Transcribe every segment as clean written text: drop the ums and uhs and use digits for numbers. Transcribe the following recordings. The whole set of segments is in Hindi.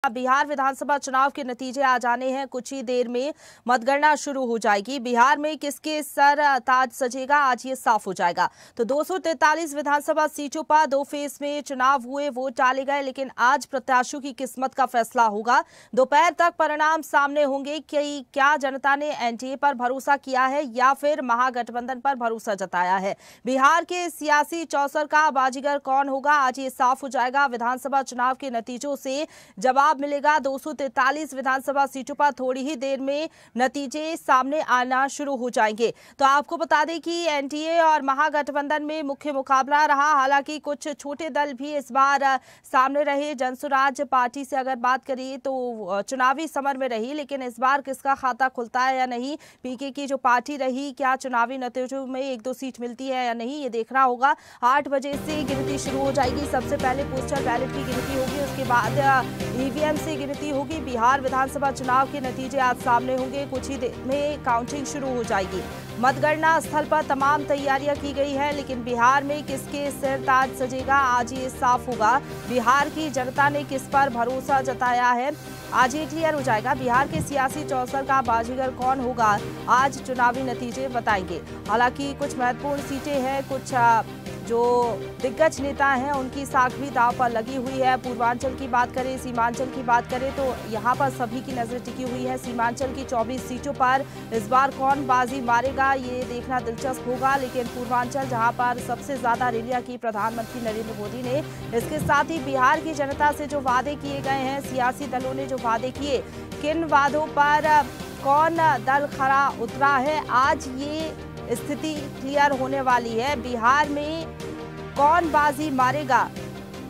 बिहार विधानसभा चुनाव के नतीजे आ जाने हैं। कुछ ही देर में मतगणना शुरू हो जाएगी। बिहार में किसके सर ताज सजेगा, आज ये साफ हो जाएगा। तो 243 विधानसभा सीटों पर 2 फेज में चुनाव हुए, वोट डाले गए, लेकिन आज प्रत्याशियों की किस्मत का फैसला होगा। दोपहर तक परिणाम सामने होंगे कि क्या जनता ने एनडीए पर भरोसा किया है या फिर महागठबंधन पर भरोसा जताया है। बिहार के सियासी चौसर का बाजीगर कौन होगा, आज ये साफ हो जाएगा। विधानसभा चुनाव के नतीजों से जवाब मिलेगा। 243 विधानसभा सीटों पर थोड़ी ही देर में नतीजे सामने आना शुरू हो जाएंगे। तो आपको बता दें कि एनडीए और महागठबंधन में मुख्य मुकाबला रहा। हालांकि कुछ छोटे दल भी इस बार सामने रहे। जनसुराज पार्टी से अगर बात करें तो चुनावी समर में रही, लेकिन इस बार किसका खाता खुलता है या नहीं, पीके की जो पार्टी रही, क्या चुनावी नतीजों में 1-2 सीट मिलती है या नहीं, ये देखना होगा। 8 बजे से गिनती शुरू हो जाएगी। सबसे पहले पोस्टल बैलेट की गिनती होगी, उसके बाद ईवीएम से गिनती होगी। बिहार विधानसभा चुनाव के नतीजे आज सामने होंगे। कुछ ही देर में काउंटिंग शुरू हो जाएगी। मतगणना स्थल पर तमाम तैयारियां की गई है, लेकिन बिहार में किसके सिर ताज सजेगा, आज ये साफ होगा। बिहार की जनता ने किस पर भरोसा जताया है, आज ये क्लियर हो जाएगा। बिहार के सियासी चौसर का बाजीगर कौन होगा, आज चुनावी नतीजे बताएंगे। हालांकि कुछ महत्वपूर्ण सीटें हैं, कुछ जो दिग्गज नेता हैं उनकी साख भी दांव पर लगी हुई है। पूर्वांचल की बात करें, सीमांचल की बात करें तो यहाँ पर सभी की नजर टिकी हुई है। सीमांचल की 24 सीटों पर इस बार कौन बाजी मारेगा, ये देखना दिलचस्प होगा। लेकिन पूर्वांचल, जहाँ पर सबसे ज्यादा रैलियां की प्रधानमंत्री नरेंद्र मोदी ने, इसके साथ ही बिहार की जनता से जो वादे किए गए हैं, सियासी दलों ने जो वादे किए, किन वादों पर कौन दल खरा उतरा है, आज ये स्थिति क्लियर होने वाली है। बिहार में कौन बाजी मारेगा,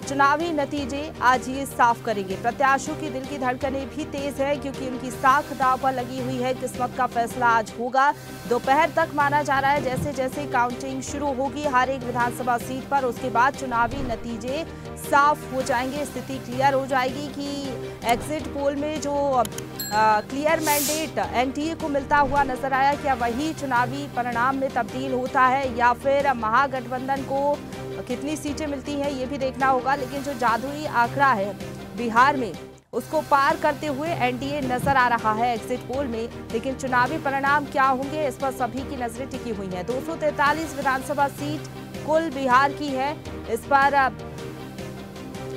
चुनावी नतीजे आज ये साफ करेंगे। प्रत्याशियों की दिल की धड़कनें भी तेज है, क्योंकि उनकी साख दांव पर लगी हुई है। किस्मत का फैसला आज होगा। दोपहर तक माना जा रहा है। जैसे जैसे काउंटिंग शुरू होगी हर एक विधानसभा सीट पर, उसके बाद चुनावी नतीजे साफ हो जाएंगे। स्थिति क्लियर हो जाएगी कि एग्जिट पोल में जो क्लियर मैंडेट एनडीए को मिलता हुआ नजर आया, क्या वही चुनावी परिणाम में तब्दील होता है या फिर महागठबंधन को कितनी सीटें मिलती हैं, ये भी देखना होगा। लेकिन जो जादुई आंकड़ा है बिहार में, उसको पार करते हुए एनडीए नजर आ रहा है एग्जिट पोल में। लेकिन चुनावी परिणाम क्या होंगे, इस पर सभी की नजरें टिकी हुई हैं। 243 विधानसभा सीट कुल बिहार की है। इस पर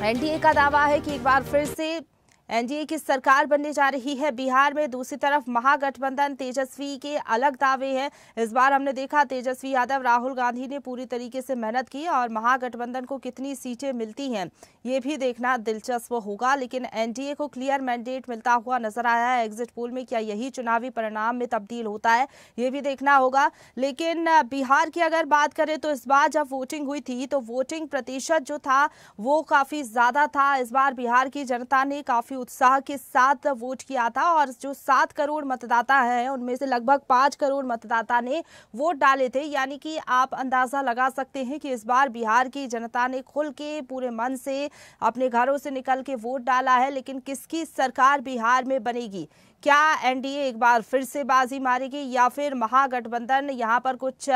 एनडीए का दावा है कि एक बार फिर से एनडीए की सरकार बनने जा रही है बिहार में। दूसरी तरफ महागठबंधन, तेजस्वी के अलग दावे हैं। इस बार हमने देखा तेजस्वी यादव, राहुल गांधी ने पूरी तरीके से मेहनत की, और महागठबंधन को कितनी सीटें मिलती हैं ये भी देखना दिलचस्प होगा। लेकिन एनडीए को क्लियर मैंडेट मिलता हुआ नजर आया है एग्जिट पोल में। क्या यही चुनावी परिणाम में तब्दील होता है, ये भी देखना होगा। लेकिन बिहार की अगर बात करें तो इस बार जब वोटिंग हुई थी तो वोटिंग प्रतिशत जो था वो काफी ज्यादा था। इस बार बिहार की जनता ने काफी उत्साह के साथ वोट किया था, और जो 7 करोड़ मतदाता हैं उनमें से लगभग 5 करोड़ मतदाता ने वोट डाले थे। यानी कि आप अंदाजा लगा सकते हैं कि इस बार बिहार की जनता ने खुल के पूरे मन से अपने घरों से निकल के वोट डाला है। लेकिन किसकी सरकार बिहार में बनेगी, क्या एनडीए एक बार फिर से बाजी मारेगी या फिर महागठबंधन यहाँ पर कुछ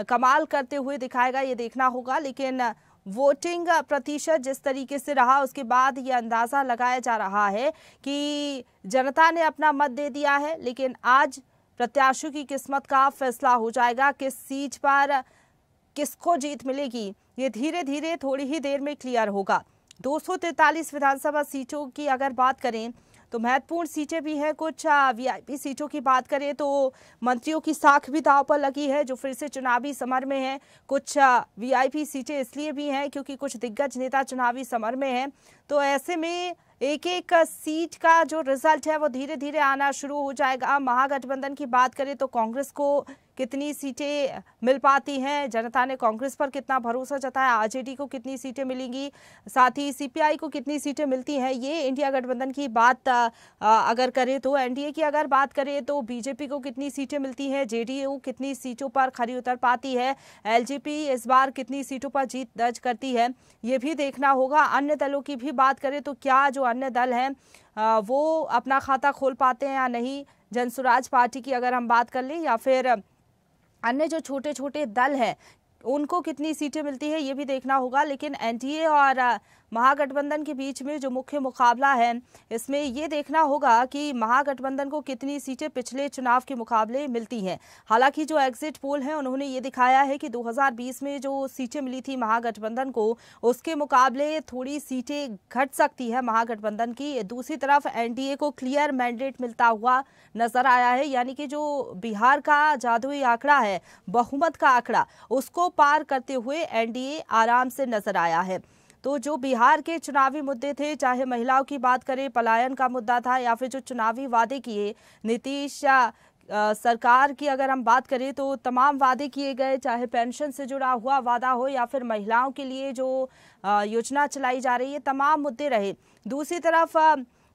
कमाल करते हुए दिखाएगा, ये देखना होगा। लेकिन वोटिंग प्रतिशत जिस तरीके से रहा, उसके बाद ये अंदाजा लगाया जा रहा है कि जनता ने अपना मत दे दिया है। लेकिन आज प्रत्याशियों की किस्मत का फैसला हो जाएगा। किस सीट पर किसको जीत मिलेगी, ये धीरे धीरे थोड़ी ही देर में क्लियर होगा। 243 विधानसभा सीटों की अगर बात करें तो महत्वपूर्ण सीटें भी हैं। कुछ वीआईपी सीटों की बात करें तो मंत्रियों की साख भी दांव पर लगी है, जो फिर से चुनावी समर में है। कुछ वीआईपी सीटें इसलिए भी हैं क्योंकि कुछ दिग्गज नेता चुनावी समर में हैं। तो ऐसे में एक एक सीट का जो रिजल्ट है वो धीरे धीरे आना शुरू हो जाएगा। महागठबंधन की बात करें तो कांग्रेस को कितनी सीटें मिल पाती हैं, जनता ने कांग्रेस पर कितना भरोसा जताया, आरजेडी को कितनी सीटें मिलेंगी, साथ ही सीपीआई को कितनी सीटें मिलती हैं, ये इंडिया गठबंधन की बात अगर करें तो। एनडीए की अगर बात करें तो बीजेपी को कितनी सीटें मिलती हैं, जेडीयू कितनी सीटों पर खरी उतर पाती है, एलजेपी इस बार कितनी सीटों पर जीत दर्ज करती है, ये भी देखना होगा। अन्य दलों की भी बात करें तो क्या जो अन्य दल हैं वो अपना खाता खोल पाते हैं या नहीं। जनसुराज पार्टी की अगर हम बात कर लें या फिर अन्य जो छोटे छोटे दल हैं उनको कितनी सीटें मिलती है, ये भी देखना होगा। लेकिन एनडीए और महागठबंधन के बीच में जो मुख्य मुकाबला है, इसमें ये देखना होगा कि महागठबंधन को कितनी सीटें पिछले चुनाव के मुकाबले मिलती हैं। हालांकि जो एग्जिट पोल है उन्होंने ये दिखाया है कि 2020 में जो सीटें मिली थी महागठबंधन को, उसके मुकाबले थोड़ी सीटें घट सकती है महागठबंधन की। दूसरी तरफ एनडीए को क्लियर मैंडेट मिलता हुआ नजर आया है, यानी कि जो बिहार का जादुई आंकड़ा है, बहुमत का आंकड़ा, उसको पार करते हुए एनडीए आराम से नजर आया है। तो जो बिहार के चुनावी मुद्दे थे, चाहे महिलाओं की बात करें, पलायन का मुद्दा था, या फिर जो चुनावी वादे किए नीतीश सरकार की अगर हम बात करें तो तमाम वादे किए गए, चाहे पेंशन से जुड़ा हुआ वादा हो या फिर महिलाओं के लिए जो योजना चलाई जा रही है, तमाम मुद्दे रहे। दूसरी तरफ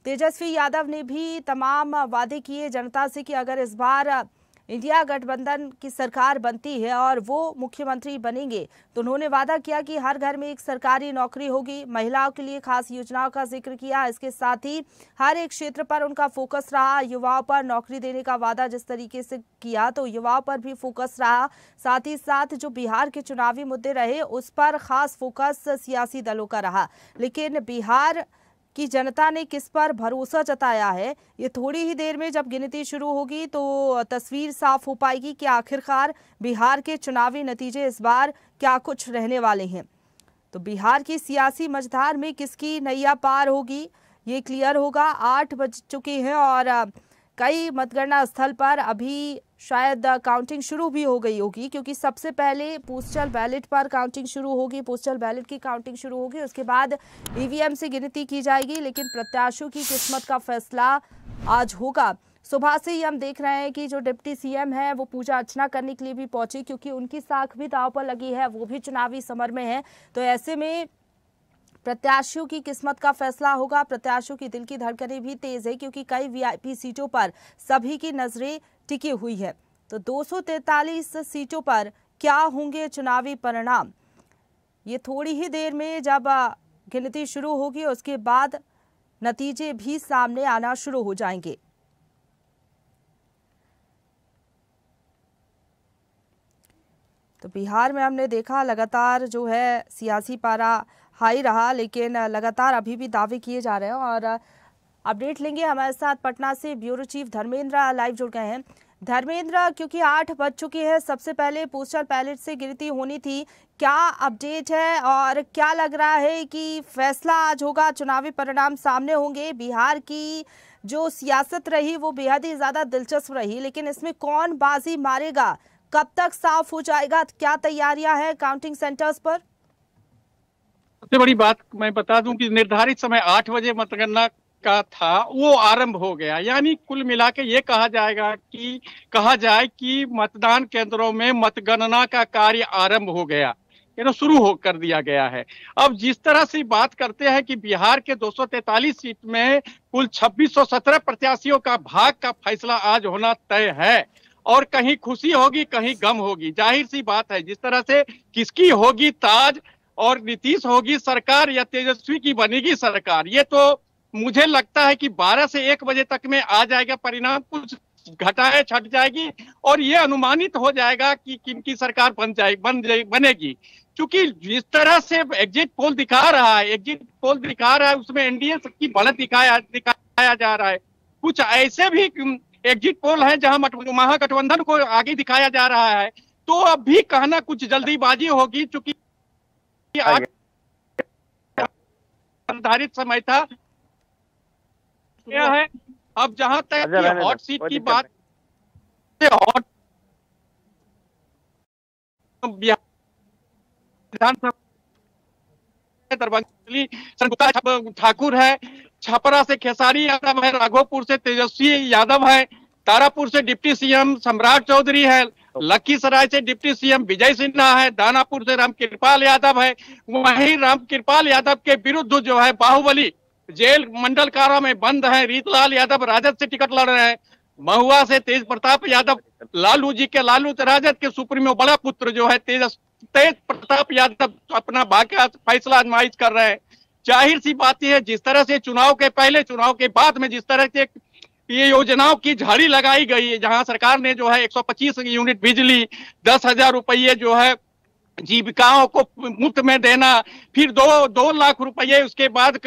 तेजस्वी यादव ने भी तमाम वादे किए जनता से कि अगर इस बार इंडिया गठबंधन की सरकार बनती है और वो मुख्यमंत्री बनेंगे तो उन्होंने वादा किया कि हर घर में एक सरकारी नौकरी होगी, महिलाओं के लिए खास योजनाओं का जिक्र किया। इसके साथ ही हर एक क्षेत्र पर उनका फोकस रहा, युवाओं पर नौकरी देने का वादा जिस तरीके से किया तो युवाओं पर भी फोकस रहा। साथ ही साथ जो बिहार के चुनावी मुद्दे रहे उस पर खास फोकस सियासी दलों का रहा। लेकिन बिहार कि जनता ने किस पर भरोसा जताया है, ये थोड़ी ही देर में जब गिनती शुरू होगी तो तस्वीर साफ हो पाएगी कि आखिरकार बिहार के चुनावी नतीजे इस बार क्या कुछ रहने वाले हैं। तो बिहार की सियासी मझधार में किसकी नैया पार होगी ये क्लियर होगा। 8 बज चुके हैं और कई मतगणना स्थल पर अभी शायद काउंटिंग शुरू भी हो गई होगी, क्योंकि सबसे पहले पोस्टल बैलेट पर काउंटिंग शुरू होगी, पोस्टल बैलेट की काउंटिंग शुरू होगी, उसके बाद ईवीएम से गिनती की जाएगी। लेकिन प्रत्याशियों की किस्मत का फैसला आज होगा। सुबह से ही हम देख रहे हैं कि जो डिप्टी सीएम है वो पूजा अर्चना करने के लिए भी पहुंचे, क्योंकि उनकी साख भी दांव पर लगी है, वो भी चुनावी समर में है। तो ऐसे में प्रत्याशियों की किस्मत का फैसला होगा। प्रत्याशियों की दिल की धड़कनें भी तेज है, क्योंकि कई वीआईपी सीटों पर सभी की नजरें टिकी हुई है। तो 243 सीटों पर क्या होंगे चुनावी परिणाम, ये थोड़ी ही देर में जब गिनती शुरू होगी उसके बाद नतीजे भी सामने आना शुरू हो जाएंगे। तो बिहार में हमने देखा लगातार जो है सियासी पारा हाई रहा, लेकिन लगातार अभी भी दावे किए जा रहे हैं। और अपडेट लेंगे, हमारे साथ पटना से ब्यूरो चीफ धर्मेंद्र लाइव जुड़ गए हैं। धर्मेंद्र, क्योंकि 8 बज चुके हैं, सबसे पहले पोस्टल बैलेट से गिनती होनी थी, क्या अपडेट है और क्या लग रहा है कि फैसला आज होगा, चुनावी परिणाम सामने होंगे? बिहार की जो सियासत रही वो बेहद ही ज्यादा दिलचस्प रही, लेकिन इसमें कौन बाजी मारेगा, कब तक साफ हो जाएगा, क्या तैयारियां हैं काउंटिंग सेंटर्स पर? सबसे बड़ी बात मैं बता दूं कि निर्धारित समय 8 बजे मतगणना का था, वो आरंभ हो गया। यानी कुल मिला के ये कहा जाए कि मतदान केंद्रों में मतगणना का कार्य आरंभ हो गया, शुरू हो कर दिया गया है। अब जिस तरह से बात करते हैं कि बिहार के 243 सीट में कुल 2617 प्रत्याशियों का भाग का फैसला आज होना तय है, और कहीं खुशी होगी कहीं गम होगी। जाहिर सी बात है, जिस तरह से किसकी होगी ताज और नीतीश होगी सरकार या तेजस्वी की बनेगी सरकार, ये तो मुझे लगता है कि 12 से 1 बजे तक में आ जाएगा परिणाम। कुछ घटाए छट जाएगी और ये अनुमानित हो जाएगा कि किनकी सरकार बनेगी। क्योंकि जिस तरह से एग्जिट पोल दिखा रहा है उसमें एनडीए की बढ़त दिखाया जा रहा है। कुछ ऐसे भी एग्जिट पोल है जहां महागठबंधन को आगे दिखाया जा रहा है। तो अब भी कहना कुछ जल्दीबाजी होगी, चूंकि निर्धारित समय था। है अब जहां तक हॉट सीट की बात, हॉट विधानसभा दरभंगा ठाकुर है, छपरा से खेसारी यादव है, राघोपुर से तेजस्वी यादव है, तारापुर से डिप्टी सीएम सम्राट चौधरी है, लखीसराय से डिप्टी सीएम विजय सिन्हा है, दानापुर से रामकृपाल यादव है। वहीं रामकृपाल यादव के विरुद्ध जो है बाहुबली जेल मंडल कारा में बंद है, रीतलाल यादव राजद से टिकट लड़ रहे हैं। महुआ से तेज प्रताप यादव, लालू राजद के सुप्रीमो बड़ा पुत्र जो है तेज प्रताप यादव अपना भाग्य फैसला आजमाइश कर रहे हैं। जाहिर सी बात है, जिस तरह से चुनाव के पहले चुनाव के बाद में जिस तरह से ये योजनाओं की झाड़ी लगाई गई है, जहां सरकार ने जो है 125 यूनिट बिजली, 10,000 रुपये जो है जीविकाओं को मुफ्त में देना, फिर 2 लाख रुपये उसके बाद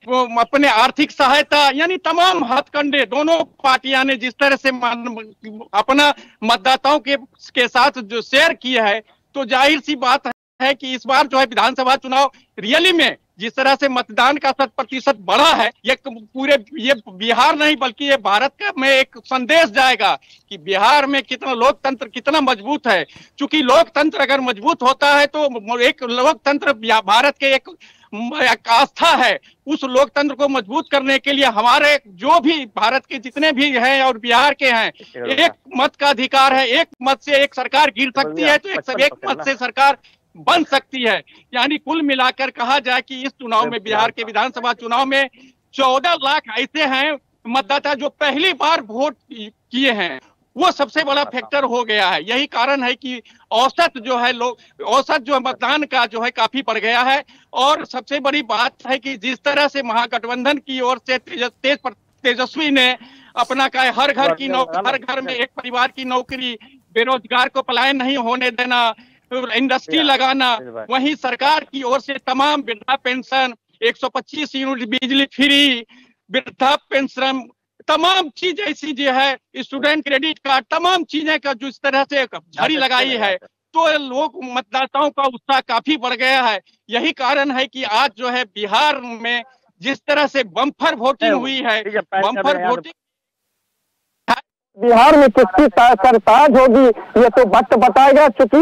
वो अपने आर्थिक सहायता, यानी तमाम हथकंडे दोनों पार्टियां ने जिस तरह से अपना मतदाताओं के साथ जो शेयर किया है, तो जाहिर सी बात है कि इस बार जो है विधानसभा चुनाव रियली में जिस तरह से मतदान का 100% बढ़ा है, ये बिहार नहीं बल्कि ये भारत का में एक संदेश जाएगा कि बिहार में कितना लोकतंत्र कितना मजबूत है। चूंकि लोकतंत्र अगर मजबूत होता है तो एक लोकतंत्र भारत के एक आस्था है, उस लोकतंत्र को मजबूत करने के लिए हमारे जो भी भारत के जितने भी हैं और बिहार के हैं, एक मत का अधिकार है। एक मत से एक सरकार गिर सकती है तो एक मत से सरकार बन सकती है। यानी कुल मिलाकर कहा जाए कि इस चुनाव में, बिहार के विधानसभा चुनाव में 14 लाख ऐसे हैं मतदाता जो पहली बार वोट किए हैं, वो सबसे बड़ा फैक्टर हो गया है। यही कारण है कि औसत जो मतदान का जो है काफी बढ़ गया है। और सबसे बड़ी बात है कि जिस तरह से महागठबंधन की ओर से तेजस्वी ने अपना कहा हर घर में एक परिवार की नौकरी, बेरोजगार को पलायन नहीं होने देना, इंडस्ट्री लगाना, वहीं सरकार की ओर से तमाम वृद्धा पेंशन, 125 यूनिट बिजली फ्री, वृद्धा पेंशन, तमाम चीज ऐसी जो है, स्टूडेंट क्रेडिट कार्ड, तमाम चीजें का जो इस तरह से झड़ी लगाई है, तो लोग मतदाताओं का उत्साह काफी बढ़ गया है। यही कारण है कि आज जो है बिहार में जिस तरह से बम्पर वोटिंग हुई है, बम्पर वोटिंग बिहार में किसकी सरताज होगी ये तो वक्त बताएगा। चूंकि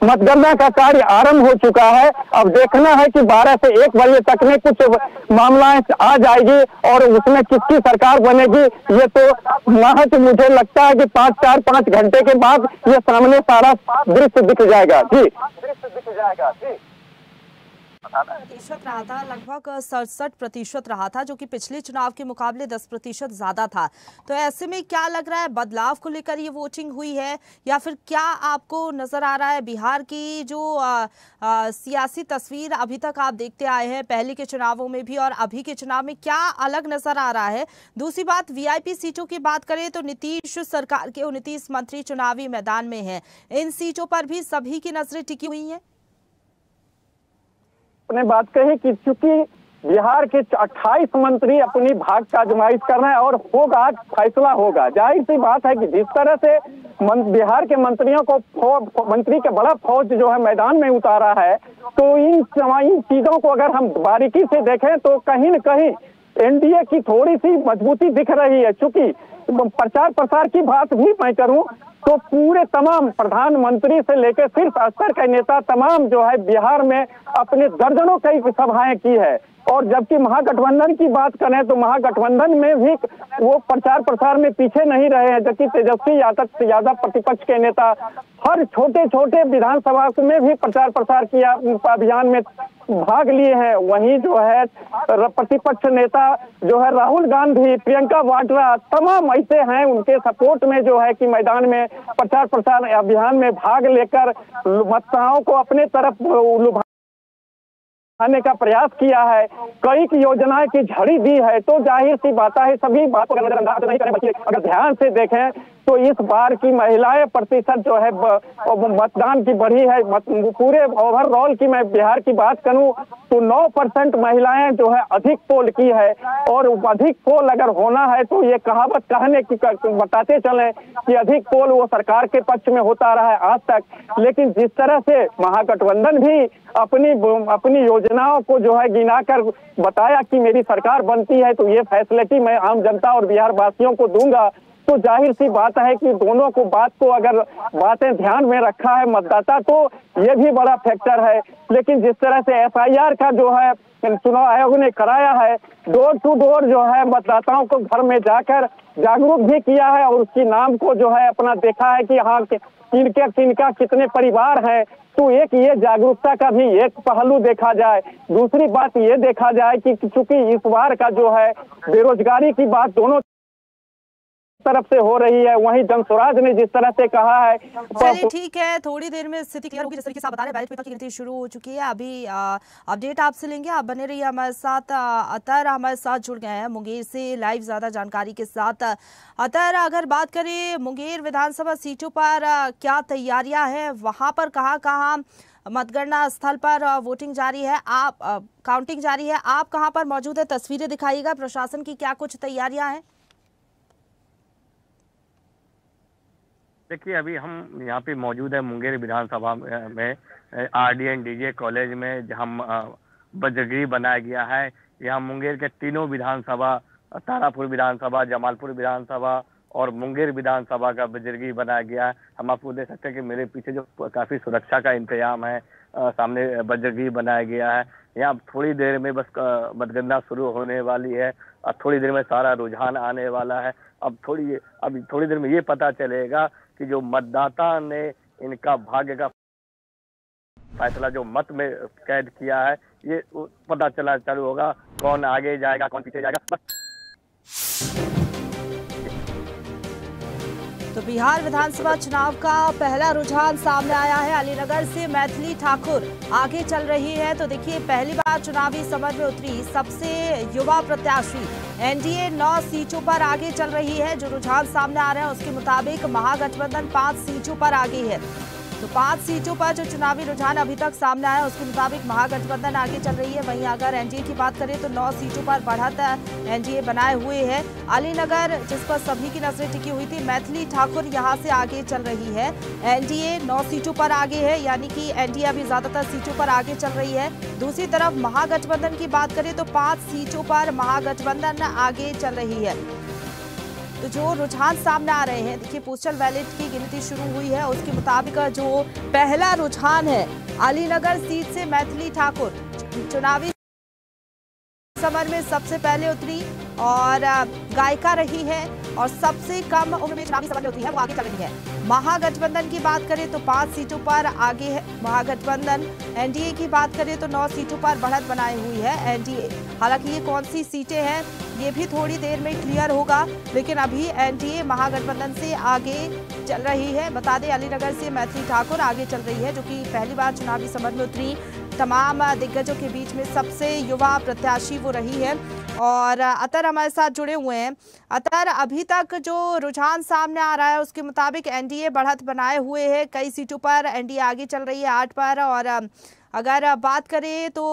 मतगणना का कार्य आरंभ हो चुका है, अब देखना है कि 12 से 1 बजे तक में कुछ मामलाएं आ जाएगी और उसमें किसकी सरकार बनेगी ये तो महज मुझे लगता है कि 4-5 घंटे के बाद ये सामने सारा दृश्य दिख जाएगा। जी प्रतिशत रहा था, लगभग 67% रहा था, जो कि पिछले चुनाव के मुकाबले 10% ज्यादा था। तो ऐसे में क्या लग रहा है, बदलाव को लेकर ये वोटिंग हुई है या फिर क्या आपको नजर आ रहा है बिहार की जो सियासी तस्वीर अभी तक आप देखते आए हैं, पहले के चुनावों में भी और अभी के चुनाव में, क्या अलग नजर आ रहा है? दूसरी बात, वीआईपी सीटों की बात करें तो नीतीश सरकार के 29 मंत्री चुनावी मैदान में हैं, इन सीटों पर भी सभी की नजरें टिकी हुई हैं। ने बात कही कि चूंकि बिहार के 28 मंत्री अपनी भाग का आजमाइश कर रहे हैं और होगा, फैसला होगा। जाहिर सी बात है कि जिस तरह से बिहार के मंत्रियों को मंत्री का बड़ा फौज जो है मैदान में उतारा है, तो इन चीजों को अगर हम बारीकी से देखें तो कहीं न कहीं एनडीए की थोड़ी सी मजबूती दिख रही है। चूंकि प्रचार प्रसार की बात भी मैं करूं तो पूरे तमाम प्रधानमंत्री से लेकर शीर्ष स्तर के नेता तमाम जो है बिहार में अपने दर्जनों कई सभाएं की है। और जबकि महागठबंधन की बात करें तो महागठबंधन में भी वो प्रचार प्रसार में पीछे नहीं रहे हैं, जबकि तेजस्वी यादव प्रतिपक्ष के नेता हर छोटे छोटे विधानसभा में भी प्रचार प्रसार किया, अभियान में भाग लिए हैं। वहीं जो है प्रतिपक्ष नेता जो है राहुल गांधी, प्रियंका वाड्रा, तमाम ऐसे हैं उनके सपोर्ट में जो है कि मैदान में प्रचार प्रसार अभियान में भाग लेकर मतदाताओं को अपने तरफ आने का प्रयास किया है, कई की योजनाएं की झड़ी दी है। तो जाहिर सी बात है, सभी बातों को नजरअंदाज नहीं करें, बल्कि अगर ध्यान से देखें तो इस बार की महिलाएं प्रतिशत जो है मतदान की बढ़ी है। पूरे ओवरऑल की मैं बिहार की बात करूं तो 9% महिलाएं जो है अधिक पोल की है। और अधिक पोल अगर होना है तो ये कहावत कहने की बताते चले कि अधिक पोल वो सरकार के पक्ष में होता रहा है आज तक। लेकिन जिस तरह से महागठबंधन भी अपनी योजनाओं को जो है गिनाकर बताया कि मेरी सरकार बनती है तो ये फैसिलिटी मैं आम जनता और बिहार वासियों को दूंगा, तो जाहिर सी बात है कि दोनों को अगर बातें ध्यान में रखा है मतदाता तो ये भी बड़ा फैक्टर है। लेकिन जिस तरह से एफआईआर का जो है चुनाव आयोग ने कराया है, डोर टू डोर जो है मतदाताओं को घर में जाकर जागरूक भी किया है और उसकी नाम को जो है अपना देखा है कि हाँ किनका कितने परिवार हैं, तो एक ये जागरूकता का भी एक पहलू देखा जाए। दूसरी बात ये देखा जाए कि चूंकि इस बार का जो है बेरोजगारी की बात दोनों तरफ से हो रही है। वहीं जनसुराज ने जिस तरह से कहा है, चलिए ठीक है, थोड़ी देर में स्थिति क्लियर होगी। जिस तरीके से आप बता रहे हैं बैलेट पेपर की गिनती शुरू हो चुकी है। अभी अपडेट आपसे लेंगे, आप बने रहिए हमारे साथ। अतर हमारे साथ जुड़ गए हैं मुंगेर से लाइव ज्यादा जानकारी के साथ। अतर, अगर बात करें मुंगेर विधानसभा सीटों पर क्या तैयारियां हैं, वहां पर कहाँ मतगणना स्थल पर वोटिंग जारी है, आप काउंटिंग जारी है, आप कहां पर मौजूद है, तस्वीरें दिखाइएगा, प्रशासन की क्या कुछ तैयारियां हैं? देखिए, अभी हम यहाँ पे मौजूद है मुंगेर विधानसभा में RDN DJ कॉलेज में, जहाँ बजगीरी बनाया गया है। यहाँ मुंगेर के तीनों विधानसभा, तारापुर विधानसभा, जमालपुर विधानसभा और मुंगेर विधानसभा का बजरगी बनाया गया है। हम आपको देख सकते हैं कि मेरे पीछे जो काफी सुरक्षा का इंतजाम है, सामने बजरगी बनाया गया है। यहाँ थोड़ी देर में बस मतगणना शुरू होने वाली है और थोड़ी देर में सारा रुझान आने वाला है। अभी थोड़ी देर में ये पता चलेगा कि जो मतदाता ने इनका भाग्य का फैसला जो मत में कैद किया है, ये पता चालू होगा, कौन आगे जाएगा कौन पीछे जाएगा। तो बिहार विधानसभा चुनाव का पहला रुझान सामने आया है। अलीनगर से मैथिली ठाकुर आगे चल रही है। तो देखिए, पहली बार चुनावी समर में उतरी सबसे युवा प्रत्याशी NDA 9 सीटों पर आगे चल रही है। जो रुझान सामने आ रहे हैं उसके मुताबिक महागठबंधन 5 सीटों पर आगे है। तो 5 सीटों पर जो चुनावी रुझान अभी तक सामने आया उसके मुताबिक महागठबंधन आगे चल रही है। वहीं अगर NDA की बात करें तो 9 सीटों पर बढ़त NDA बनाए हुए है। अलीनगर, जिस पर सभी की नजरें टिकी हुई थी, मैथिली ठाकुर यहां से आगे चल रही है। NDA 9 सीटों पर आगे है, यानी कि NDA अभी ज्यादातर सीटों पर आगे चल रही है। दूसरी तरफ महागठबंधन की बात करें तो 5 सीटों पर महागठबंधन आगे चल रही है। तो जो रुझान सामने आ रहे हैं, देखिए पोस्टल बैलेट की गिनती शुरू हुई है, उसके मुताबिक जो पहला रुझान है, अलीनगर सीट से मैथिली ठाकुर चुनावी समर में सबसे पहले उतरी और गायिका रही है और सबसे कम उम्र में चुनावी समर में उतरी है, वो आगे चल रही है। महागठबंधन की बात करें तो 5 सीटों पर आगे है महागठबंधन। NDA की बात करें तो 9 सीटों पर बढ़त बनाई हुई है NDA। हालांकि ये कौन सी सीटें हैं ये भी थोड़ी देर में क्लियर होगा, लेकिन अभी NDA महागठबंधन से आगे चल रही है। बता दें, अलीनगर से मैथिली ठाकुर आगे चल रही है, जो कि पहली बार चुनावी समर में उतरी। तमाम दिग्गजों के बीच में सबसे युवा प्रत्याशी वो रही है। और अतर हमारे साथ जुड़े हुए हैं। अतर, अभी तक जो रुझान सामने आ रहा है उसके मुताबिक NDA बढ़त बनाए हुए है, कई सीटों पर NDA आगे चल रही है 8 पर। और अगर बात करें तो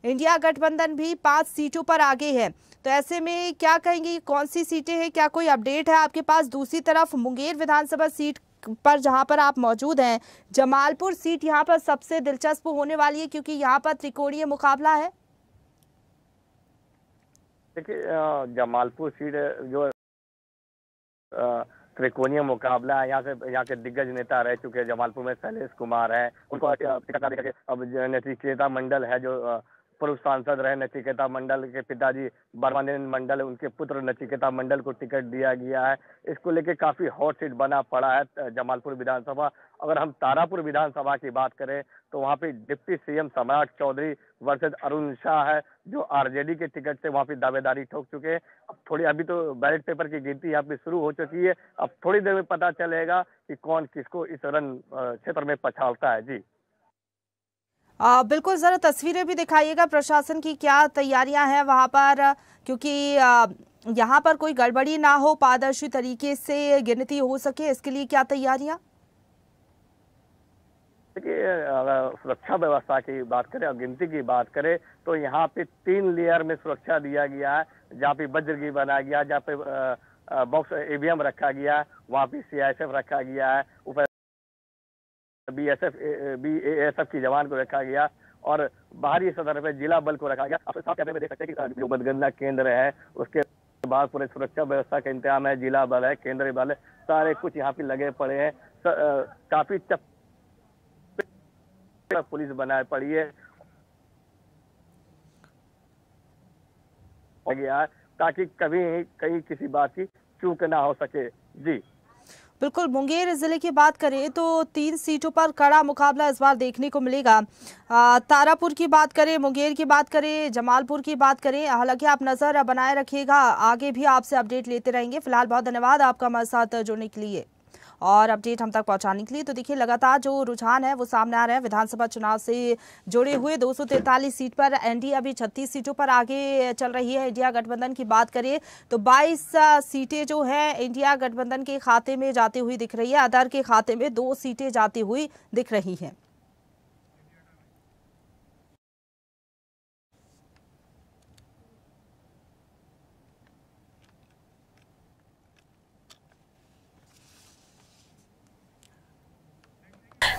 इंडिया गठबंधन भी 5 सीटों पर आगे है। तो ऐसे में क्या कहेंगे, कौन सी सीटें हैं, क्या कोई अपडेट है आपके पास? दूसरी तरफ मुंगेर विधानसभा सीट पर जहां पर आप मौजूद हैं, जमालपुर सीट यहां पर सबसे दिलचस्प होने वाली है, क्योंकि यहां पर त्रिकोणीय मुकाबला है। देखिए, जमालपुर सीट जो त्रिकोणीय मुकाबला है, यहाँ के दिग्गज नेता रह चुके हैं। जमालपुर में शैलेश कुमार है, उनको टिकट देकर अब नचिकेता मंडल है, जो पूर्व सांसद रहे नचिकेता मंडल के पिताजी बर्मानंद मंडल, उनके पुत्र नचिकेता मंडल को टिकट दिया गया है। इसको लेके काफी हॉट सीट बना पड़ा है जमालपुर विधानसभा। अगर हम तारापुर विधानसभा की बात करें तो वहाँ पे डिप्टी CM सम्राट चौधरी वर्सेज अरुण शाह है, जो RJD के टिकट से वहाँ पे दावेदारी ठोक चुके हैं। अभी तो बैलेट पेपर की गिनती यहाँ पे शुरू हो चुकी है। अब थोड़ी देर में पता चलेगा कि कौन किसको इस रण क्षेत्र में पछाड़ता है। जी बिल्कुल, जरा तस्वीरें भी दिखाइएगा, प्रशासन की क्या तैयारियां हैं वहां पर, क्योंकि यहाँ पर कोई गड़बड़ी ना हो, पारदर्शी तरीके से गिनती हो सके, इसके लिए क्या तैयारियां? देखिए, अगर सुरक्षा व्यवस्था की बात करें और गिनती की बात करें तो यहाँ पे 3 लेयर में सुरक्षा दिया गया है। जहाँ पे वज्रगी बनाया गया, जहाँ पे बॉक्स EVM रखा गया है, वहाँ पे CISF रखा गया है, ऊपर BASF की जवान को रखा गया और बाहरी सदर पे जिला बल को रखा गया। आप साफ कैमरे में देख सकते हैं कि जो मतगणना केंद्र है उसके बाद पूरे सुरक्षा व्यवस्था का इंतजाम है, जिला बल है, केंद्रीय बल है, सारे कुछ यहाँ पे लगे पड़े हैं। काफी पुलिस बनाए पड़ी है गया ताकि कभी कहीं किसी बात की चूक ना हो सके। जी बिल्कुल, मुंगेर जिले की बात करें तो 3 सीटों पर कड़ा मुकाबला इस बार देखने को मिलेगा। तारापुर की बात करें, मुंगेर की बात करें, जमालपुर की बात करें, हालांकि आप नजर बनाए रखिएगा, आगे भी आपसे अपडेट लेते रहेंगे। फिलहाल बहुत धन्यवाद आपका हमारे साथ जुड़ने के लिए और अपडेट हम तक पहुंचाने के लिए। तो देखिए, लगातार जो रुझान है वो सामने आ रहे हैं विधानसभा चुनाव से जुड़े हुए। 243 सीट पर एनडीए अभी 36 सीटों पर आगे चल रही है। इंडिया गठबंधन की बात करें तो 22 सीटें जो है इंडिया गठबंधन के खाते में जाती हुई दिख रही है। अदर के खाते में 2 सीटें जाती हुई दिख रही हैं।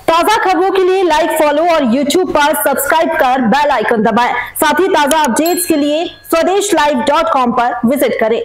ताजा खबरों के लिए लाइक, फॉलो और YouTube पर सब्सक्राइब कर बेल आइकन दबाएं। साथ ही ताजा अपडेट्स के लिए स्वदेशलाइव.com पर विजिट करें।